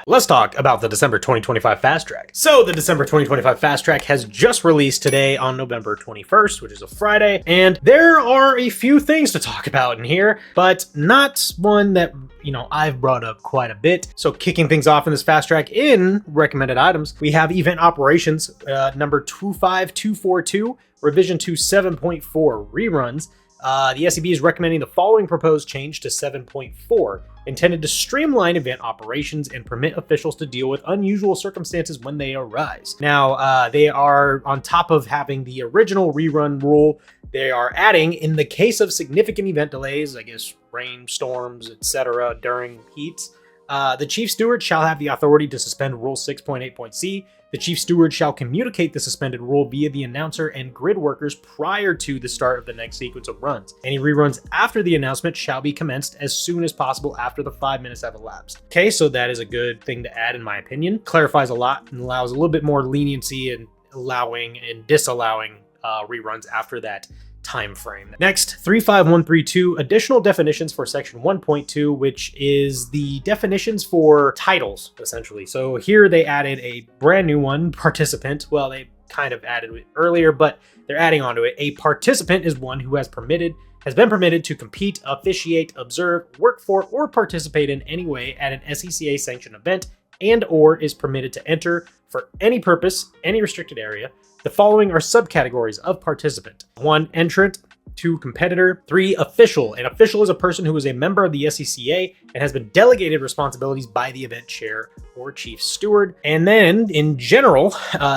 let's talk about the December 2025 Fastrack. So the December 2025 Fastrack has just released today on November 21st, which is a Friday, and there are a few things to talk about in here, but not one that, I've brought up quite a bit. So kicking things off in this Fastrack in recommended items, we have event operations, number 25242, revision to 7.4 reruns. The SEB is recommending the following proposed change to 7.4, intended to streamline event operations and permit officials to deal with unusual circumstances when they arise. Now, they are on top of having the original rerun rule. They are adding, in the case of significant event delays, I guess rain, storms, etc., during heats, the chief steward shall have the authority to suspend Rule 6.8.c. The chief steward shall communicate the suspended rule via the announcer and grid workers prior to the start of the next sequence of runs. Any reruns after the announcement shall be commenced as soon as possible after the 5 minutes have elapsed. Okay, so that is a good thing to add in my opinion. Clarifies a lot and allows a little bit more leniency in allowing and disallowing reruns after that time frame. Next, 35132, additional definitions for section 1.2, which is the definitions for titles, essentially. So here they added a brand new one, participant. Well, they kind of added it earlier, but they're adding onto it. A participant is one who has been permitted to compete, officiate, observe, work for, or participate in any way at an SCCA sanctioned event, and or is permitted to enter for any purpose, any restricted area. The following are subcategories of participant. 1, entrant. 2, competitor. 3, official. An official is a person who is a member of the SCCA and has been delegated responsibilities by the event chair or chief steward. And then, in general,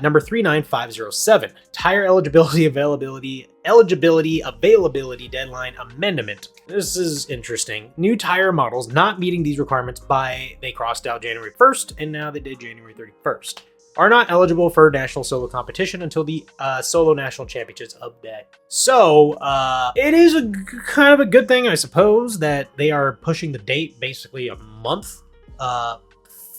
number 39507, tire eligibility deadline amendment. This is interesting. New tire models not meeting these requirements they crossed out January 1st, and now they did January 31st. Are not eligible for national solo competition until the solo national championships of that. So it is kind of a good thing, I suppose, that they are pushing the date basically a month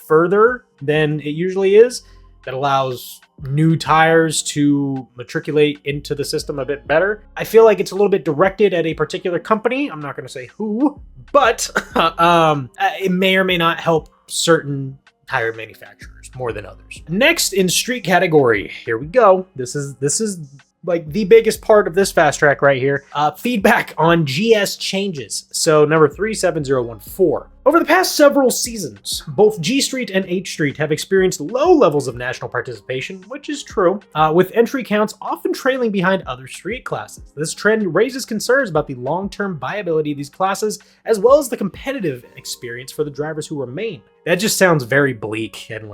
further than it usually is. That allows new tires to matriculate into the system a bit better. I feel like it's a little bit directed at a particular company. I'm not going to say who, but it may or may not help certain tire manufacturers more than others. Next in street category, here we go. This is like the biggest part of this Fastrack right here. Feedback on GS changes. So number 37014. Over the past several seasons, both G Street and H Street have experienced low levels of national participation, which is true, with entry counts often trailing behind other street classes. This trend raises concerns about the long-term viability of these classes, as well as the competitive experience for the drivers who remain. That just sounds very bleak and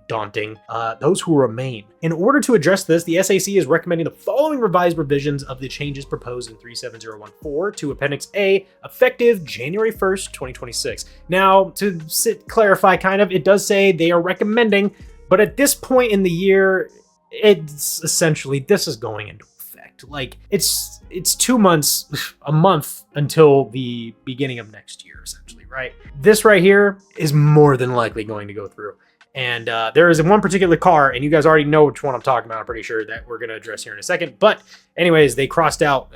daunting. Those who remain. In order to address this, the SAC is recommending the following revised revisions of the changes proposed in 37014 to Appendix A, effective January 1st, 2026. Now, to clarify it does say they are recommending, but at this point in the year, it's essentially, this is going into effect. It's 2 months, a month until the beginning of next year, essentially, right? This right here is more than likely going to go through. And there is one particular car, and you guys already know which one I'm talking about, I'm pretty sure, that we're going to address here in a second. But anyways, they crossed out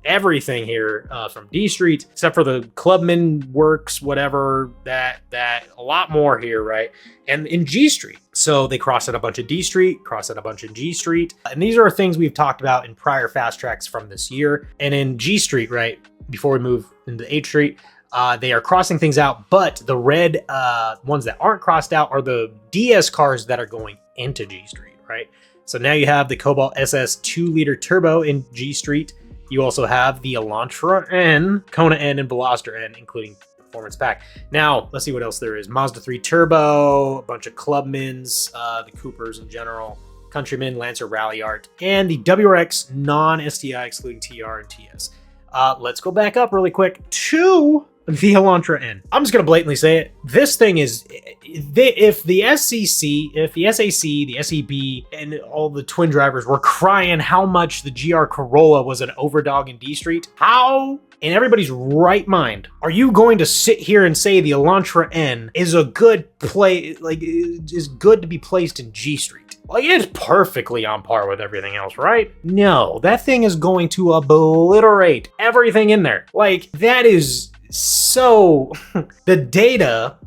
everything here from D Street, except for the Clubman Works, whatever, that a lot more here, right? And in G Street. So they crossed out a bunch of D Street, crossed out a bunch of G Street. And these are things we've talked about in prior Fastracks from this year. And in G Street, right, before we move into H Street, they are crossing things out, but the red ones that aren't crossed out are the DS cars that are going into G Street, right? So now you have the Cobalt SS 2-liter turbo in G Street. You also have the Elantra N, Kona N, and Veloster N, including Performance Pack. Now, let's see what else there is. Mazda 3 Turbo, a bunch of Clubmans, the Coopers in general, Countryman, Lancer Rally Art, and the WRX non-STI excluding TR and TS. Let's go back up really quick to the Elantra N. I'm just going to blatantly say it. This thing is, if the SCC, if the SAC, the SEB, and all the twin drivers were crying how much the GR Corolla was an overdog in D Street, how in everybody's right mind are you going to sit here and say the Elantra N is a good is good to be placed in G Street? It's perfectly on par with everything else, right? No, that thing is going to obliterate everything in there. That is so... The data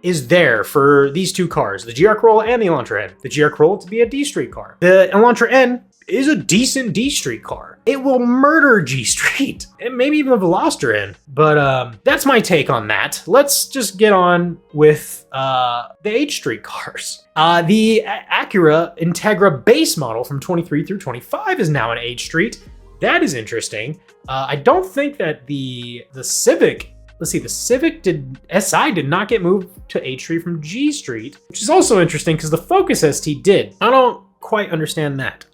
is there for these two cars, the GR Corolla and the Elantra N. The GR Corolla to be a D Street car. The Elantra N is a decent D Street car. It will murder G Street and maybe even the Veloster N. But that's my take on that. Let's just get on with the H Street cars. The Acura Integra base model from 23 through 25 is now an H Street. That is interesting. I don't think that the Civic. Let's see, the Civic SI did not get moved to H Street from G Street, which is also interesting because the Focus ST did. I don't quite understand that.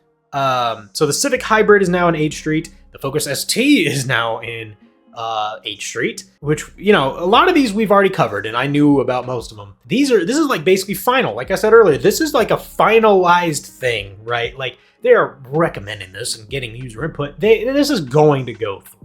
So the Civic Hybrid is now in H Street. The Focus ST is now in H Street, which, you know, a lot of these we've already covered and I knew about most of them. This is like basically final. Like I said earlier, this is like a finalized thing, right? Like they are recommending this and getting user input. This is going to go through.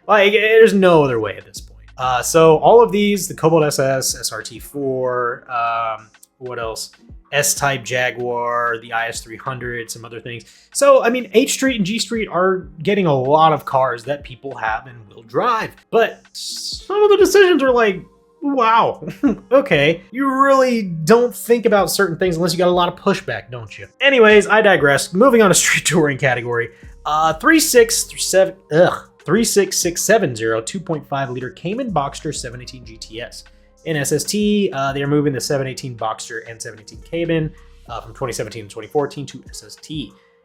Like there's no other way at this point. So all of these, the Cobalt SS, SRT4, what else? S-Type Jaguar, the IS300, some other things. So, I mean, H Street and G Street are getting a lot of cars that people have and will drive. But some of the decisions are like, wow, okay. You really don't think about certain things unless you got a lot of pushback, don't you? Anyways, I digress. Moving on to street touring category. 36670 2.5 liter Cayman Boxster 718 GTS. In SST, they are moving the 718 Boxster and 718 Cayman from 2017 to 2014 to SST.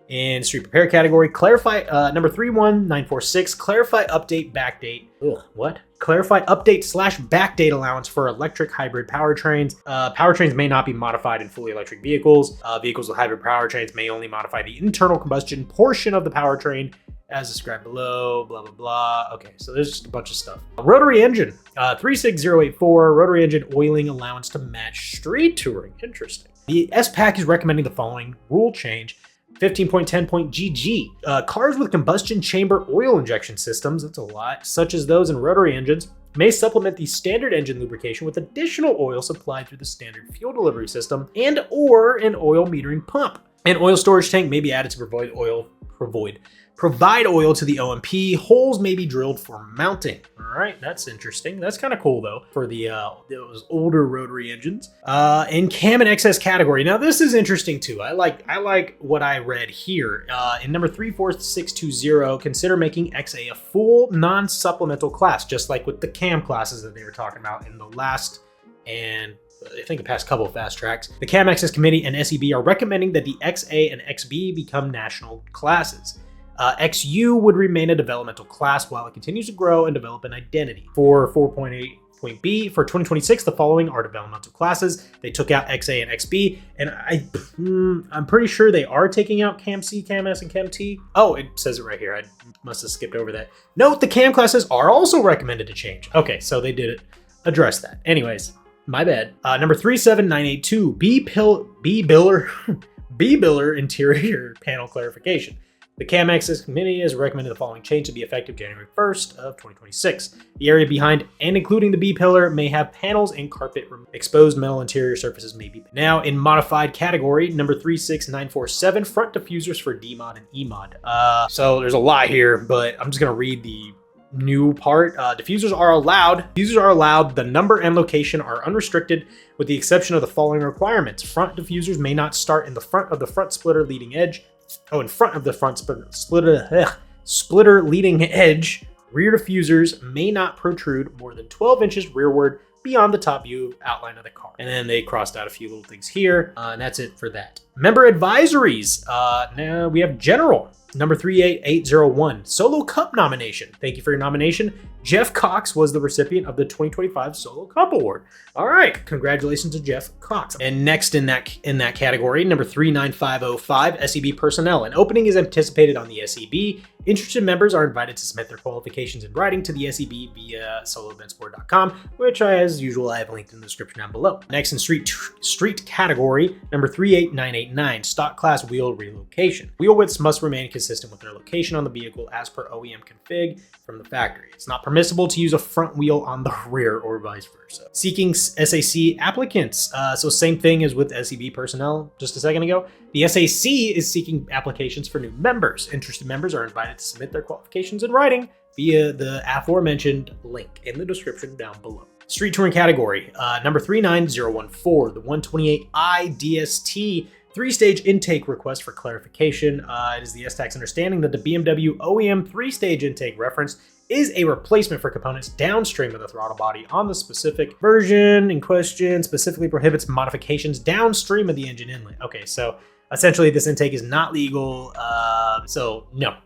In street prepare category, clarify number 31946, clarify update backdate. What? Clarify update / backdate allowance for electric hybrid powertrains. Powertrains may not be modified in fully electric vehicles. Vehicles with hybrid powertrains may only modify the internal combustion portion of the powertrain as described below, blah, blah, blah. Okay, so there's just a bunch of stuff. Rotary engine, 36084, rotary engine oiling allowance to match street touring. Interesting. The S-Pack is recommending the following rule change. 15.10.GG. Cars with combustion chamber oil injection systems, that's a lot, such as those in rotary engines, may supplement the standard engine lubrication with additional oil supplied through the standard fuel delivery system and or an oil metering pump. An oil storage tank may be added to provide oil to the OMP. Holes may be drilled for mounting. All right, that's interesting. That's kind of cool though for the those older rotary engines. In Cam and XS category, now this is interesting too. I like what I read here. In number 34620, consider making XA a full non-supplemental class, just like with the Cam classes that they were talking about in the last and I think the past couple of fast tracks. The Cam XS Committee and SEB are recommending that the XA and XB become national classes. XU would remain a developmental class while it continues to grow and develop an identity. For 4.8.B, for 2026, the following are developmental classes. They took out XA and XB, and I'm pretty sure they are taking out Cam C, Cam S, and Cam T. Oh, it says it right here. I must have skipped over that. Note the Cam classes are also recommended to change. Okay, so they did address that. Anyways, my bad. Number 37982, B-Biller interior panel clarification. The Cam XS Committee has recommended the following change to be effective January 1st of 2026. The area behind and including the B-pillar may have panels and carpet. Exposed metal interior surfaces may be. Now in modified category, number 36947, front diffusers for D-Mod and E-Mod. So there's a lot here, but I'm just gonna read the new part. Diffusers are allowed. Diffusers are allowed. The number and location are unrestricted with the exception of the following requirements. Front diffusers may not start in the front of the front splitter leading edge. In front of the front splitter leading edge. Rear diffusers may not protrude more than 12 inches rearward beyond the top view outline of the car. And then they crossed out a few little things here, and that's it for that. Member advisories. Now we have general. Number 38801, Solo Cup nomination. Thank you for your nomination. Jeff Cox was the recipient of the 2025 Solo Cup Award. All right, congratulations to Jeff Cox. And next in that category, number 39505, SEB personnel. An opening is anticipated on the SEB. Interested members are invited to submit their qualifications in writing to the SEB via soloeventsport.com, which as usual I have linked in the description down below. Next in street category, number 38989, stock class wheel relocation. Wheel widths must remain consistent with their location on the vehicle as per OEM config from the factory. It's not permissible to use a front wheel on the rear or vice versa. Seeking SAC applicants. So same thing as with SEB personnel just a second ago. The SAC is seeking applications for new members. Interested members are invited to submit their qualifications in writing via the aforementioned link in the description down below. Street touring category, number 39014, the 128i DST 3-stage intake request for clarification. It is the STAC's understanding that the BMW OEM 3-stage intake reference is a replacement for components downstream of the throttle body on the specific version in question, specifically prohibits modifications downstream of the engine inlet. Okay, so essentially this intake is not legal, so no.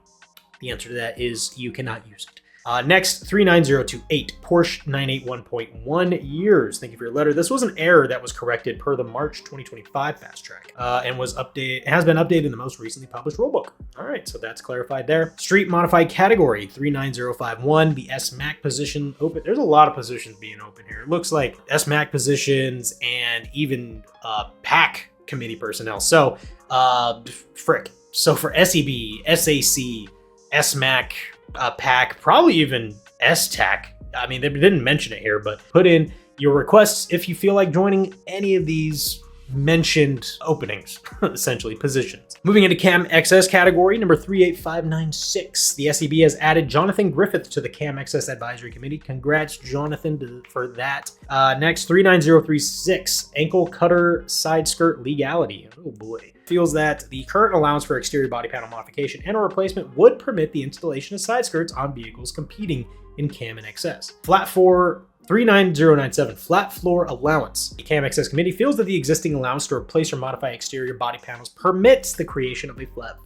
The answer to that is you cannot use it. Next, 39028, Porsche 981.1 years. Thank you for your letter. This was an error that was corrected per the March 2025 Fast Track and has been updated in the most recently published rulebook. All right, so that's clarified there. Street modified category, 39051, the S-Mac position open. There's a lot of positions being open here. It looks like S-Mac positions and even PAC committee personnel. So, So for SEB, SAC, S-Mac, PAC, probably even STAC. I mean, they didn't mention it here, but put in your requests if you feel like joining any of these mentioned openings, essentially positions. Moving into Cam XS category, number 38596. The SEB has added Jonathan Griffith to the Cam XS Advisory Committee. Congrats, Jonathan, for that. Next, 39036, ankle cutter side skirt legality. Oh boy. Feels that the current allowance for exterior body panel modification and or replacement would permit the installation of side skirts on vehicles competing in Cam and XS. Flat 39097, flat floor allowance. The Cam XS committee feels that the existing allowance to replace or modify exterior body panels permits the creation of a flat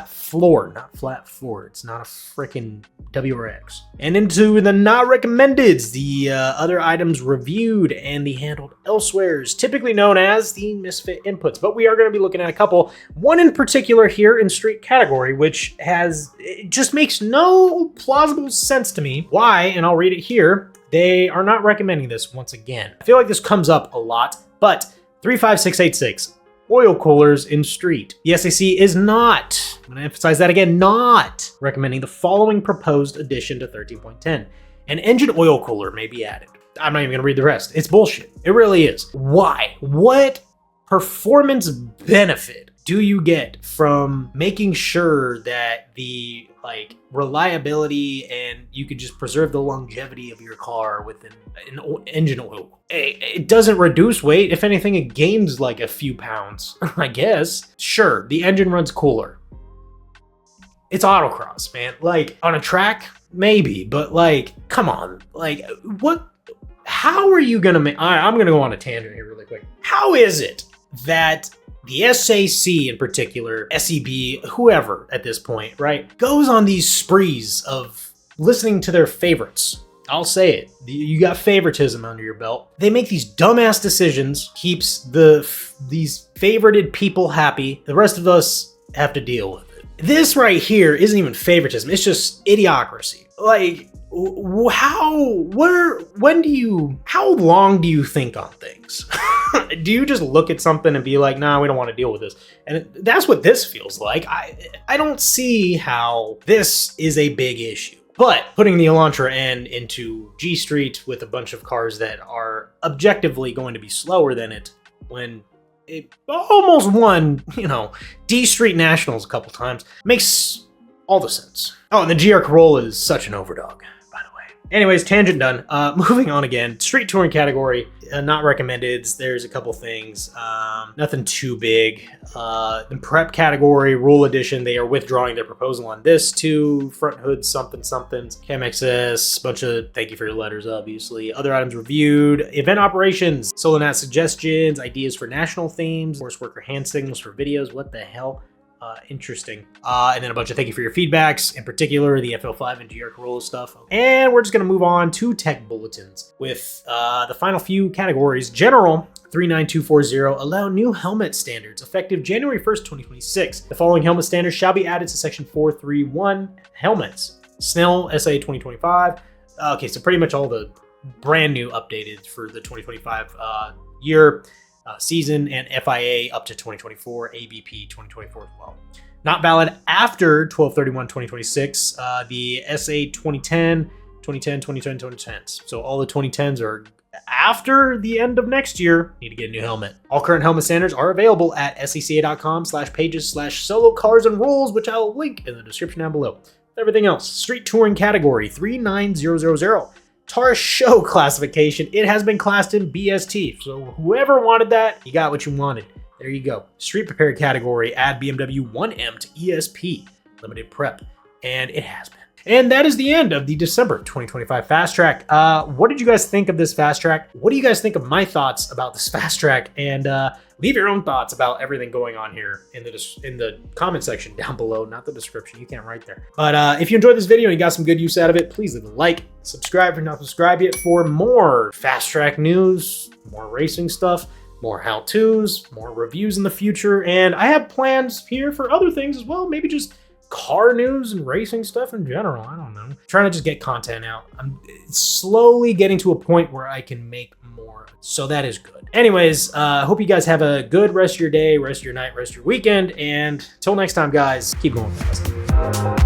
floor, not flat floor. It's not a freaking WRX. And into the not recommendeds, the other items reviewed and the handled elsewheres, typically known as the misfit inputs. But we are going to be looking at a couple. One in particular here in street category, which it just makes no plausible sense to me. Why? And I'll read it here. They are not recommending this once again. I feel like this comes up a lot, but 35686, oil coolers in street. The SCCA is not, I'm gonna emphasize that again, not recommending the following proposed addition to 13.10. An engine oil cooler may be added. I'm not even gonna read the rest. It's bullshit. It really is. Why? What performance benefit do you get from making sure that the reliability and you could just preserve the longevity of your car with an engine oil? It doesn't reduce weight. If anything, it gains like a few pounds, I guess. Sure, the engine runs cooler. It's autocross, man. Like on a track, maybe, but come on. What? How are you gonna make? I'm gonna go on a tangent here really quick. How is it that the SAC in particular, SEB, whoever at this point, right, goes on these sprees of listening to their favorites? I'll say it. You got favoritism under your belt. They make these dumbass decisions, keeps these favorited people happy. The rest of us have to deal with it. This right here isn't even favoritism. It's just idiocracy. How long do you think on things? Do you just look at something and be like, nah, we don't want to deal with this? And that's what this feels like. I don't see how this is a big issue. But putting the Elantra N into G Street with a bunch of cars that are objectively going to be slower than it when it almost won, D Street Nationals a couple times, makes all the sense. Oh, and the GR Corolla is such an overdog. Anyways, tangent done. Moving on again. Street touring category, not recommended. There's a couple things. Nothing too big. The prep category, rule edition, they are withdrawing their proposal on this too. Front hood somethings. Cam XS, bunch of thank you for your letters, obviously. Other items reviewed. Event operations, Solinat suggestions, ideas for national themes, horse worker hand signals for videos. What the hell? Interesting. And then a bunch of thank you for your feedbacks, in particular the FL5 and GR Corolla stuff. And we're just going to move on to tech bulletins with the final few categories. General 39240, allow new helmet standards effective January 1st, 2026. The following helmet standards shall be added to section 431 helmets. Snell SA 2025. Okay, so pretty much all the brand new updated for the 2025 year. Season and FIA up to 2024, ABP 2024 as well. Not valid after 12/31/2026. The SA 2010, 2010s. So all the 2010s are after the end of next year. Need to get a new helmet. All current helmet standards are available at scca.com/pages/solo cars and rules, which I'll link in the description down below. Everything else, street touring category 39000. Taurus Show classification, it has been classed in BST. So whoever wanted that, you got what you wanted. There you go. Street prepared category, add BMW 1M to ESP, limited prep. And it has been. And that is the end of the December 2025 Fast Track. What did you guys think of this Fast Track? What do you guys think of my thoughts about this Fast Track? And leave your own thoughts about everything going on here in the comment section down below, not the description. You can't write there. But if you enjoyed this video and you got some good use out of it, please leave a like, subscribe if you're not subscribed yet for more Fast Track news, more racing stuff, more how-tos, more reviews in the future. And I have plans here for other things as well, maybe just car news and racing stuff in general. I don't know. I'm trying to just get content out. I'm slowly getting to a point where I can make more. So that is good. Anyways, hope you guys have a good rest of your day, rest of your night, rest of your weekend. And until next time, guys, keep going fast.